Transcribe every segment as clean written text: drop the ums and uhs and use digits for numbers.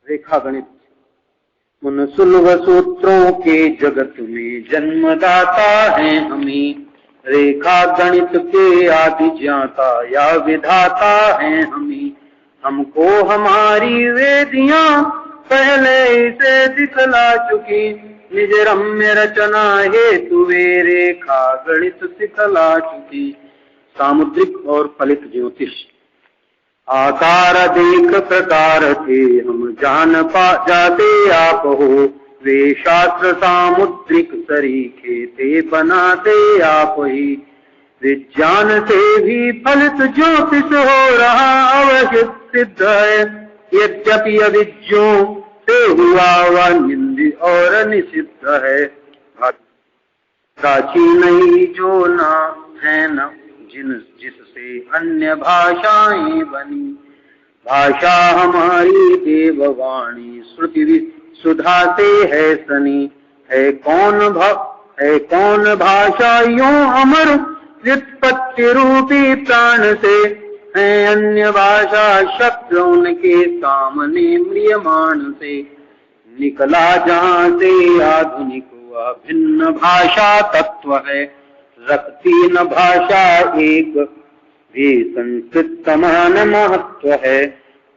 रेखा गणित। उन सुलभ सूत्रों के जगत में जन्मदाता है हमें, रेखा गणित के आदि ज्ञाता या विधाता है हमें। हमको हमारी वेदियां पहले से दिखला चुकी, निज रम्य रचना हेतु वे रेखा गणित सिखला चुकी। सामुद्रिक और फलित ज्योतिष। आकार देख प्रकार थे हम जान पा जाते आप हो, वे शास्त्र सामुद्रिक सरीखे थे बनाते आप ही। विज्ञान से भी फलित ज्योतिष हो रहा अवश्य सिद्ध है, यद्यपि अविज्ञों से हुआ वह निंद और निषिद्ध है। प्राचीन ही जो ना है न जिससे अन्य भाषाएं बनी, भाषा हमारी देववाणी श्रुति सुधा से है सनी। है कौन भाषा यूं अमर व्युत्पत्ति रूपी प्राण से, है अन्य भाषा शब्द उनके सामने म्रियमाण से। निकला जहां से आधुनिक वह भिन्न भाषा तत्व है, रखती न भाषा एक भी संस्कृत समान महत्व है।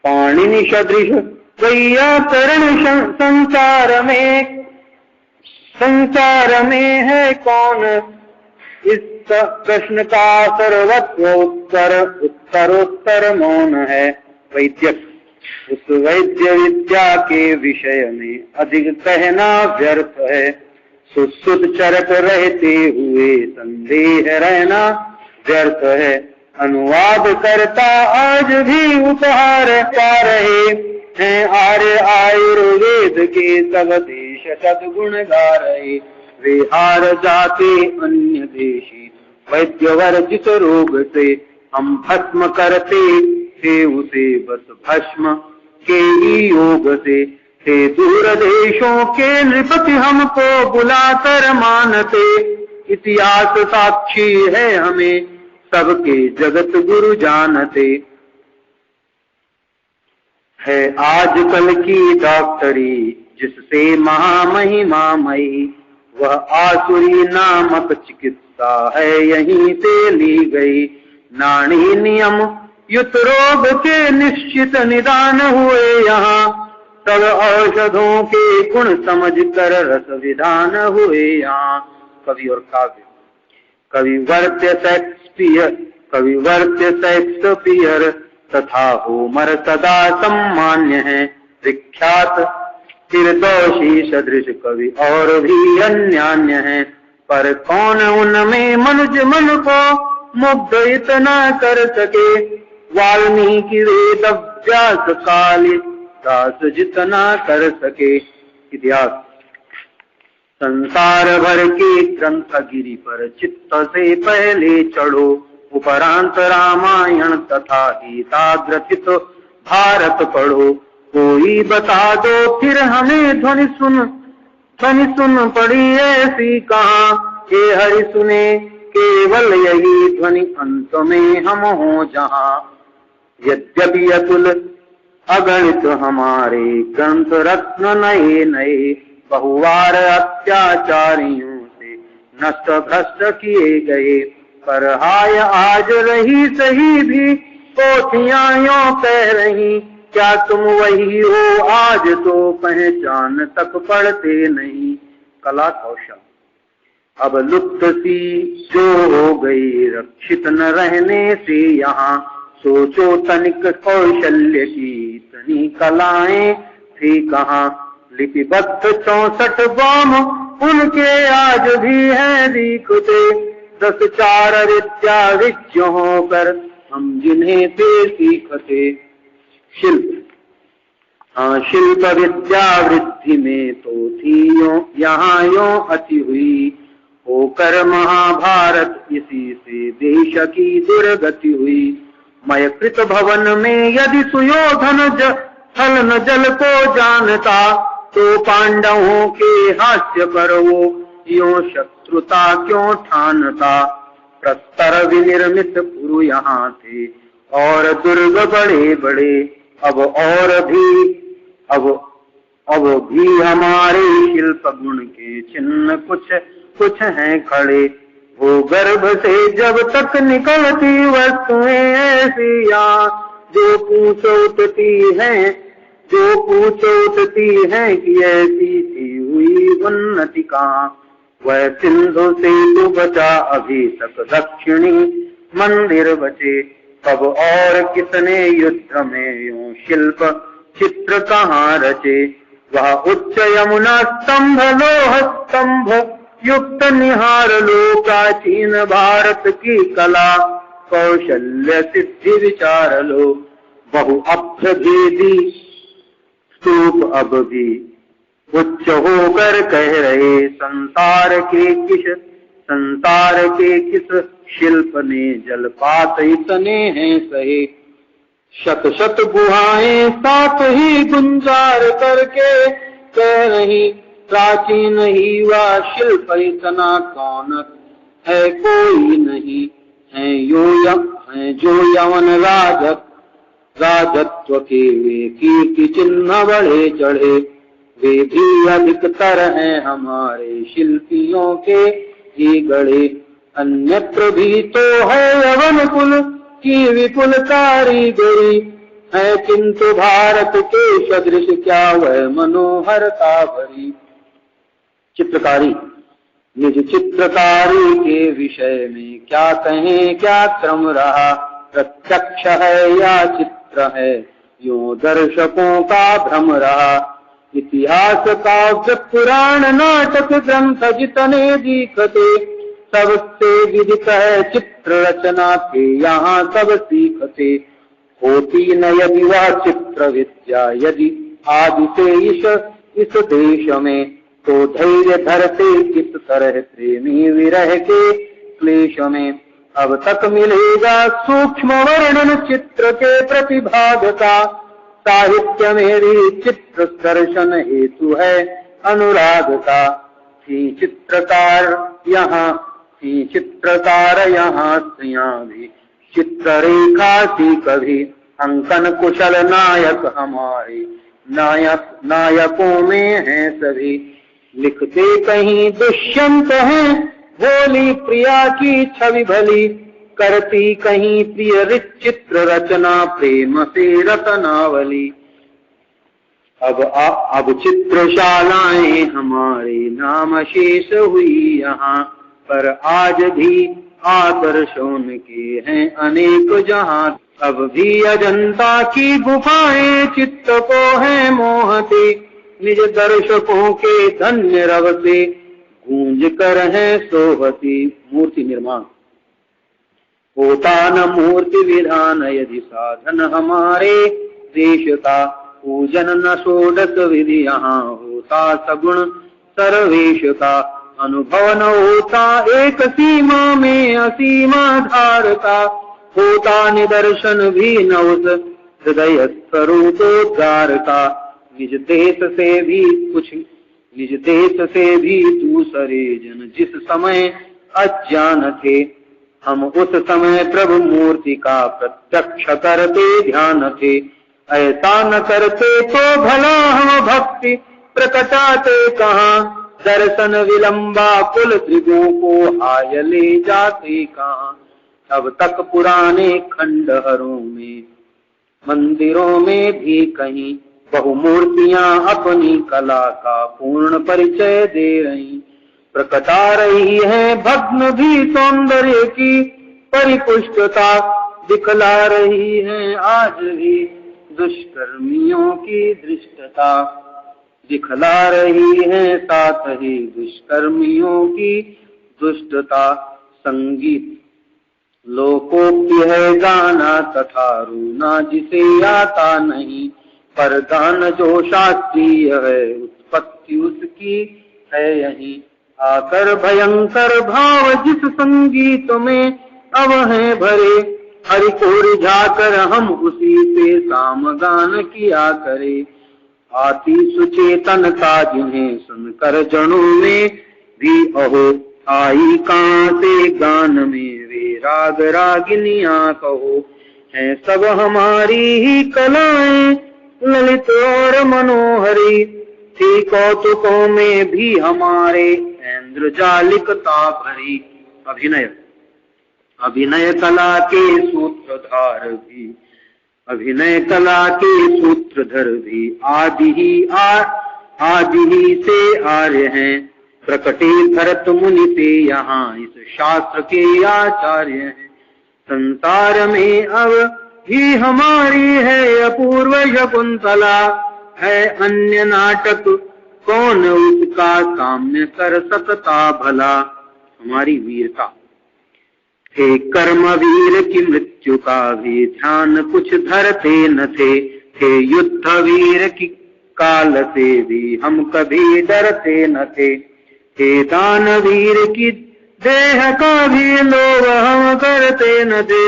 पाणिनि सदृश व्याकरण संसार में है कौन, इस प्रश्न का सर्वत्र उत्तरोत्तर मौन है। वैद्यक उस वैद्य विद्या के विषय में अधिक कहना व्यर्थ है, सुध चरक रहते हुए संदेह रहना व्यर्थ है। अनुवाद करता आज भी उपहार पा रहे हैं, आर्य आयुर्वेद के सब देश सद्गुण गा रहे। वे हार जाते अन्य देशी वैद्य वर्जित रोग से, हम भस्म करते थे उसे बस भस्म के ही योग से। थे दूर देशों के नृपति हमको बुलाकर मानते, इतिहास साक्षी है हमें सबके जगत गुरु जानते। है आजकल की डॉक्टरी जिससे महामहिमामयी, वह आसुरी नामक चिकित्सा है यहीं से ली गई। नाड़ी नियम युत रोग के निश्चित निदान हुए यहाँ, सब औषधों के गुण समझ कर रस विधान हुए यहाँ। कवि और काव्य। कविवर्त्य शेक्सपियर तथा होमर सदा सम्मान्य है, विख्यात फिरदौसी सदृश कवि और भी अन्यान्य है। पर कौन उनमें मनुज मन को मुग्ध इतना कर सके, वाल्मीकि वेद व्यास कालिदास जितना कर सके। इतिहास। संसार भर के ग्रंथ गिरि पर चित्त से पहले चढ़ो, उपरांत रामायण तथा गीता ग्रथित भारत पढ़ो। कोई बता दो फिर हमें ध्वनि सुन पड़ी ऐसी कहाँ, हे हरि सुने केवल यही ध्वनि अंत में हम हो जहाँ। यद्यपि अतुल अगणित हमारे ग्रंथ रत्न नए नए, बहुवार अत्याचारियों से नष्ट भ्रष्ट किए गए। पर हाय आज रही सही भी पोथियां यों कह रही, क्या तुम वही हो आज तो पहचान तक पढ़ते नहीं। कला कौशल। अब लुप्त सी जो हो गई रक्षित न रहने से यहाँ, सोचो तनिक कौशल्य की इतनी कलाएं थी कहाँ। लिपिबद्ध 64 बाम उनके आज भी हैं दिखते, 10 विद्या विज्ञ होकर हम जिन्हें थे सीखते। शिल्प। शिल्प विद्या वृद्धि में तो थी यहाँ यों अति हुई, होकर महाभारत इसी से देश की दुर्गति हुई। मयकृत भवन में यदि सुयोधन थल न जल को जानता, तो पांडवों के हास्य पर वो यों शत्रुता क्यों ठानता। प्रस्तर विनिर्मित पुरु यहाँ थे और दुर्ग बड़े बड़े, अब भी हमारे शिल्प गुण के चिन्ह कुछ कुछ हैं खड़े। भूगर्भ से जब तक निकलती वस्तुएं ऐसी यहाँ जो पूछो उठती हैं कि ऐसी थी हुई उन्नति कहाँ। वह सिंधु से तो बचा अभी तक दक्षिणी मंदिर बचे। कब और किसने युद्ध में यूं शिल्प चित्र कहाँ रचे। वह उच्च यमुना स्तंभ लोह स्तंभ युक्त निहार लो प्राचीन भारत की कला कौशल्य सिद्धि विचार लो। बहु अभ्यभेदी स्तूप अब भी उच्च होकर कह रहे संसार के किस शिल्प ने जलपात इतने हैं सहे। शत शत गुहाएं साथ ही गुंजार करके कह रही प्राचीन ही वह शिल्प इतना कौन है कोई नहीं। है जो यवन राजत्व के वे कीर्ति चिन्ह बढ़े चढ़े। वे भी अधिकतर हैं हमारे शिल्पियों के ही गढ़े। अन्यत्र भी तो है यवन कुल की विपुल कारीगरी है, किंतु भारत के सदृश क्या वह मनोहरता भरी। चित्रकारी निज चित्रकारी के विषय में क्या कहें क्या क्रम रहा। प्रत्यक्ष है या चित्र है यूं दर्शकों का भ्रम रहा। इतिहास काव्य पुराण नाटक ग्रंथ जितने दिखते सबसे विदित है चित्र रचना के यहाँ सब सीखते। होती न यदि वह चित्र विद्या यदि आदि से इस देश में तो धैर्य धरते किस तरह प्रेमी विरह के क्लेश में। अब तक मिलेगा सूक्ष्म वर्णन चित्र के प्रतिभाग का। साहित्य में भी चित्र दर्शन हेतु है अनुराग का। चित्रकार यहाँ स्त्रियां भी चित्ररेखा सी कभी। अंकन कुशल नायक हमारे नायकों में हैं सभी। लिखते कहीं दुष्यंत हैं भोली प्रिया की छवि भली। करती कहीं प्रिय चित्र रचना प्रेम से रतनावली। अब चित्रशालाएं हमारे नाम शेष हुई यहाँ पर आज भी आकर्षण के हैं अनेक जहां। अब भी अजंता की गुफाएं चित्त को है मोहते। निज दर्शकों के धन्य रव से गूंज कर है सोहती। मूर्ति निर्माण होता न मूर्ति विधान यदि साधन हमारे देश का। पूजन न षोडश विधि यहाँ होता सगुण सर्वेश का। अनुभव न होता एक सीमा में असीमा धार का। होता निदर्शन भी न उस हृदय स्वरूपोद्गार का। निज देश से भी दूसरे जन जिस समय अज्ञान थे हम उस समय प्रभु मूर्ति का प्रत्यक्ष करते ध्यान थे। ऐसा न करते तो भला हम भक्ति प्रकटाते कहाँ। दर्शन विलंबा कुल त्रिगुओं को हाय ले जाते कहाँ। अब तक पुराने खंडहरों में मंदिरों में भी कहीं बहुमूर्तियां अपनी कला का पूर्ण परिचय दे रही। प्रकटा रही है भग्न भी सौंदर्य की परिपुष्टता। दिखला रही है आज भी दुष्कर्मियों की दृष्टता। दिखला रही है साथ ही दुष्कर्मियों की दुष्टता। संगीत लोकोक्ति है गाना तथा रूना जिसे आता नहीं। पर गान जो शास्त्रीय है उत्पत्ति उसकी है यही। आकर भयंकर भाव जिस संगीत में अब है भरे। हरि को रिझाकर हम उसी से सामगान किया करे। आती सुचेतनता जिन्हें सुनकर जनों में भी अहो। आई कहाँ से गान में वे राग रागिनियां कहो। हैं सब हमारी ही कलाएं ललित और मनोहरी थी, कौतुकों में भी हमारे ऐन्द्रजालिकता भरी। अभिनय अभिनय कला के सूत्रधार भी, अभिनय कला के सूत्रधर भी आदि ही से आर्य हैं, प्रकटे भरत मुनि से यहाँ इस शास्त्र के आचार्य हैं। संसार में अब भी हमारी है अपूर्व शकुंतला, है अन्य नाटक कौन उसका साम्य कर सकता भला। हमारी वीरता थे कर्म वीर की मृत्यु का भी ध्यान कुछ धरते न थे, युद्ध वीर की काल से भी हम कभी डरते न थे, दान वीर की देह का भी लोभ हम करते न थे,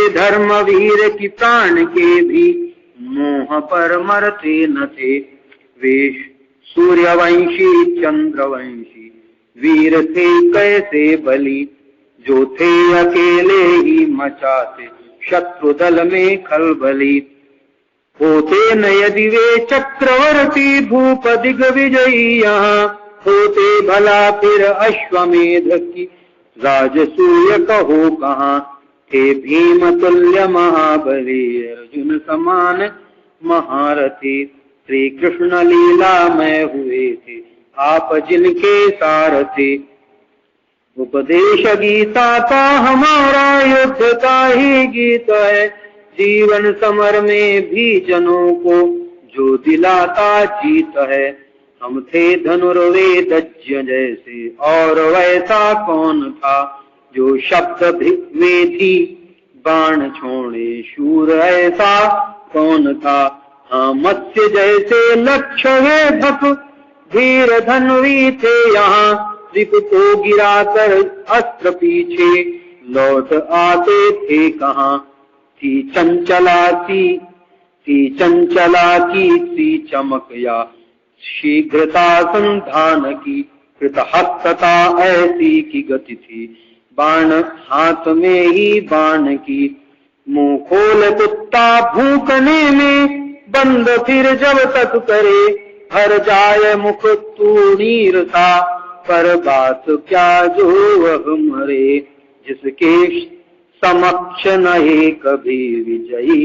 धर्म वीर की प्राण के भी मोह पर मरते न थे। वे सूर्यवंशी चंद्रवंशी वीर थे कैसे बलि, जो थे अकेले ही मचाते शत्रु दल में खलबली। होते न यदि वे चक्रवर्ती भूप दिग्विजयी यहाँ, होते भला फिर अश्वमेध की राजसूय कहो कहाँ। थे भीम तुल्य महाबली अर्जुन समान महारथी, श्री कृष्ण लीला में हुए थे आप जिनके सारथी। उपदेश गीता का हमारा युद्ध का ही गीत है, जीवन समर में भी जनों को जो दिलाता जीत है। हम थे धनुर्वेदज्ञ जैसे और वैसा कौन था, जो शब्द वेदी बाण छोड़े शूर ऐसा कौन था। हाँ मत्स्य जैसे लक्ष्य वेधक धीर धनुवी थे यहाँ, रिप को गिरा कर अस्त्र पीछे लौट आते थे कहाँ। थी चंचला की सी चमक या शीघ्रता संधान की, कृतहस्तता ऐसी की गति थी बाण हाथ में ही बाण की। मुंह खोल कुत्ता भूकने में बंद फिर जब तक करे, भर जाए मुख तू नीर सा पर बात क्या जो वह मरे। जिसके समक्ष नहीं कभी विजयी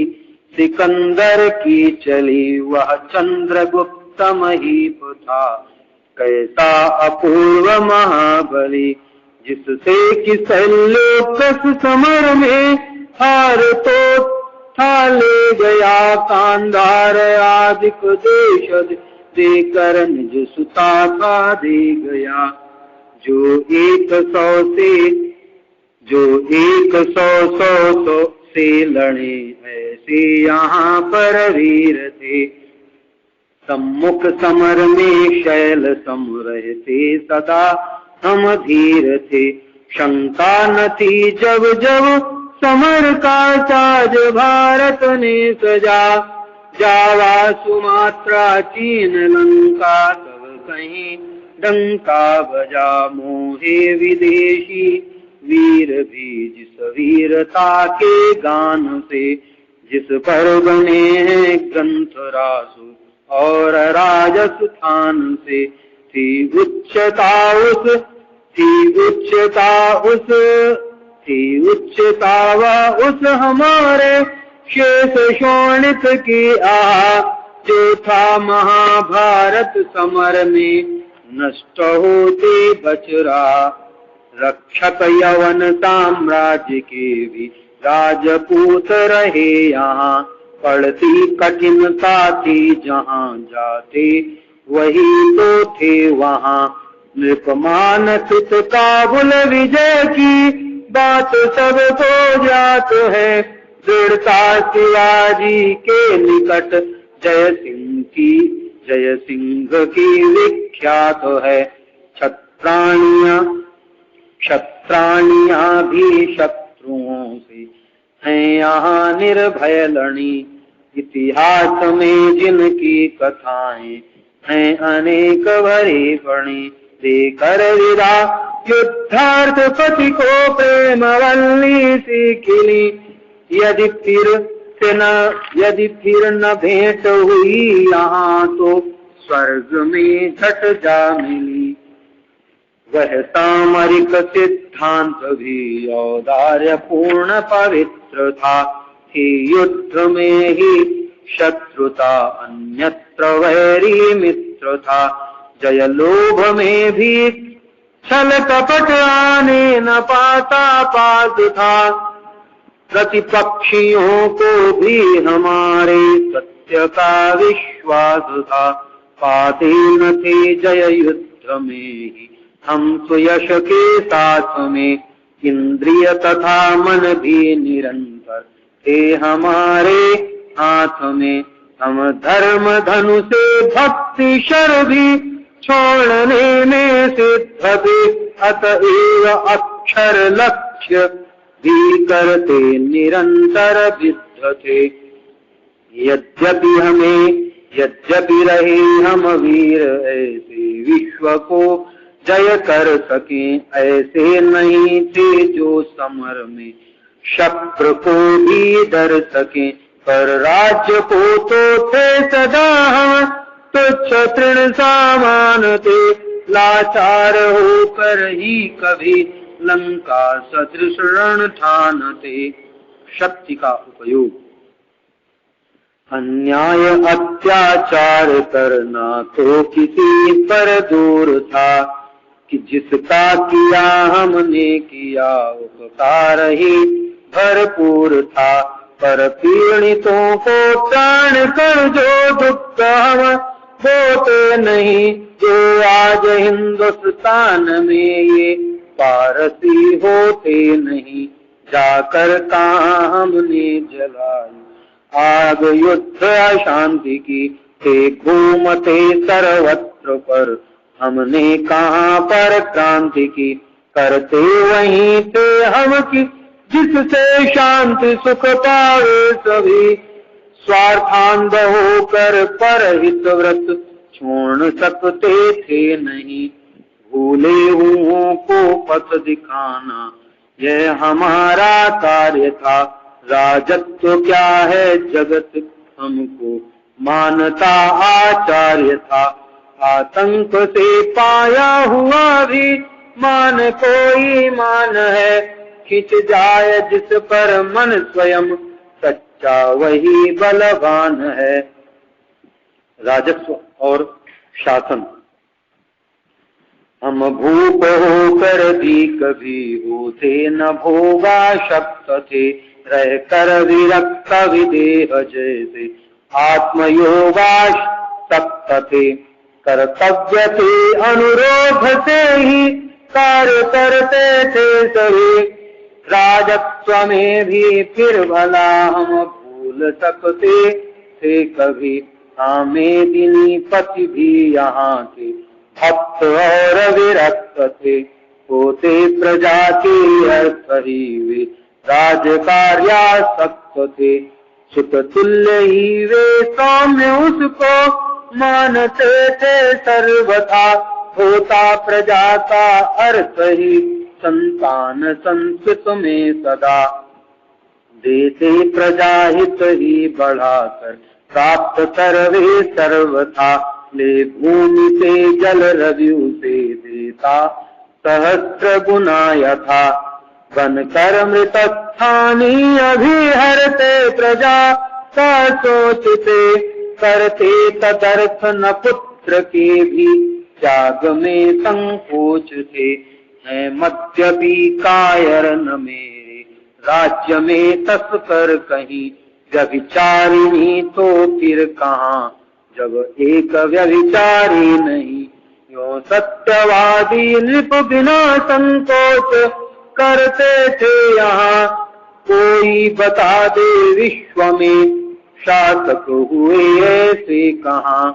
सिकंदर की चली, वह चंद्रगुप्त महीप था कैसा अपूर्व महाबली। जिससे कि शल्योकस समर में हार तो था ले गया, कांधार आदिक देश देकर निज सुता का दे गया। जो 100 से लड़े ऐसे यहाँ पर वीर थे, सम्मुख समर में शैल सम रहते सदा हम धीर थे। शंका न थी जब जब समर का साज भारत ने सजा, जावा सुमात्रा चीन लंका सब कहीं डंका बजा। मोहे विदेशी वीर भी जिस वीरता के गान से, जिस पर बने हैं ग्रंथ रासु और राजस्थान से। थी उच्चता उस हमारे शेष शोणित की आह, जो था महाभारत समर में नष्ट होते बचरा। रक्षक यवन साम्राज्य के भी राजपूत रहे यहाँ, पड़ती कठिनता थी जहाँ जाते वही तो थे वहाँ। नृपमान कृत काबुल विजय की बात सबको जात है, दृढ़ता शिवाजी के निकट जय सिंह की विख्यात है। क्षत्राणियां भी शत्रुओं से हैं यहाँ निर्भय लड़ी, इतिहास में जिनकी कथाएं हैं अनेक भरी पड़ी। देकर विदा युद्धार्थ पति को प्रेम वल्ली सी खिली, यदि फिर उससे न यदि फिर न भेंट हुई यहाँ तो स्वर्ग में झट जा मिली। वह सामरिक सिद्धांत भी औदार्य पूर्ण पवित्र था, कि युद्ध में ही शत्रुता अन्यत्र वैरी मित्र था। जय लोभ में भी छल कपट आने न पाता पास था। प्रतिपक्षियों को भी हमारे सत्य का विश्वास था। पाते न थे जय युद्ध में ही हम तो यश के साथ में। इंद्रिय तथा मन भी निरंतर थे हमारे हाथ में। हम धर्म धनु से भक्ति शर भी छोड़ने में सिद्ध थे। अतएव अक्षर लक्ष्य भी करते निरंतर विद्ध थे। यद्यपि रहे हम वीर ऐसे विश्व को जय कर सके, ऐसे नहीं थे जो समर में शक्र को भी डर सके। पर राज्य को तो थे सदा हम तुच्छ तृण सामान थे। लाचार होकर ही कभी लंका सदृश रण ठानते। शक्ति का उपयोग। अन्याय अत्याचार करना तो किसी पर दूर था, कि जिसका किया हमने किया उपकार ही भरपूर था। पर पीड़ितों को त्राण कर जो दुख हम होते नहीं, जो आज हिंदुस्तान में ये पारसी होते नहीं। जाकर कहाँ हमने जलाई आग युद्ध अशांति की, थे घूमते सर्वत्र पर हमने कहाँ पर क्रांति की। करते वहीं थे हम की जिससे शांति सुख पावे सभी। स्वार्थांध होकर परहित व्रत छोड़ सकते थे नहीं। भूले हुओं को पथ दिखाना यह हमारा कार्य था। राजत्व क्या है जगत हमको मानता आचार्य था। आतंक से पाया हुआ भी मान कोई मान है। खिंच जाए जिस पर मन स्वयं सच्चा वही बलवान है। राजस्व और शासन। हम भूप होकर भी कभी होते न भोगा शक्त थे। रह कर विरक्त विदेह जैसे आत्मयोगा सक्त थे। कर्तव्य थे अनुरोध से ही कार्य करते थे सभी। राजत्व में भी फिर भला हम भूल सकते थे कभी। मेदिनी पति भी यहाँ थे भक्त और विरक्त थे। होते प्रजा के अर्थ ही वे राजकार्यासक्त थे। सुत तुल्य ही वे सौम्य उसको मानते थे सर्वथा। होता प्रजा का अर्थ ही संतान संस्कृत में सदा। देते प्रजा हित ही बढ़ाकर प्राप्त सर्वे सर्वथा। ले भूमि से जल रवियु से देता सहस्र गुना यथा। बन कर मृत स्थानी अभी हरते प्रजा का सोचते। करते तदर्थ न पुत्र के भी त्याग में संकोच थे। है मद्यपि कायर न मेरे राज्य में तस्कर कहीं। व्यभिचारिणी तो फिर कहाँ जब एक व्यभिचारी नहीं। यो सत्यवादी नृप बिना संकोच करते थे यहाँ। कोई बता दे विश्व में शासक हुए ऐसे कहाँ।